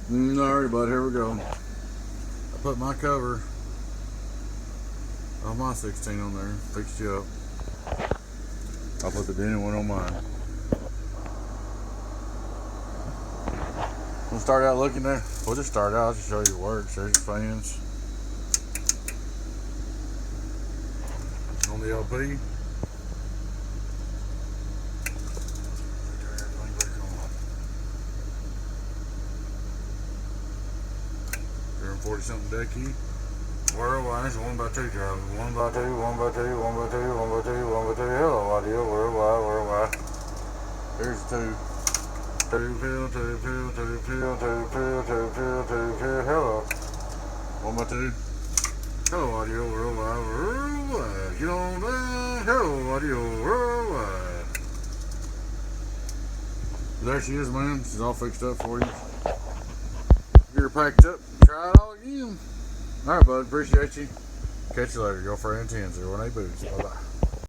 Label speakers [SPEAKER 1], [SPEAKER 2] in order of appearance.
[SPEAKER 1] Alright, bud, here we go. I put my cover of my 16 on there, fixed you up. I'll put the dented one on mine. We'll start out looking there. We'll just start out to show you work. Show your fans. On the LP. You're in 40 something decky. Worldwide, 1x2 driving. 1x2, 1x2, 1x2, 1x2, 1x2. Hello, audio. Worldwide. Here's two. Two pill. Hello. 1x2. Hello, audio. Worldwide. Get on down. Hello, audio. Worldwide. There she is, man. She's all fixed up for you. You're packed up. Try it all again. Alright, bud. Appreciate you. Catch you later. Your friend 10-01 Boots. Bye-bye.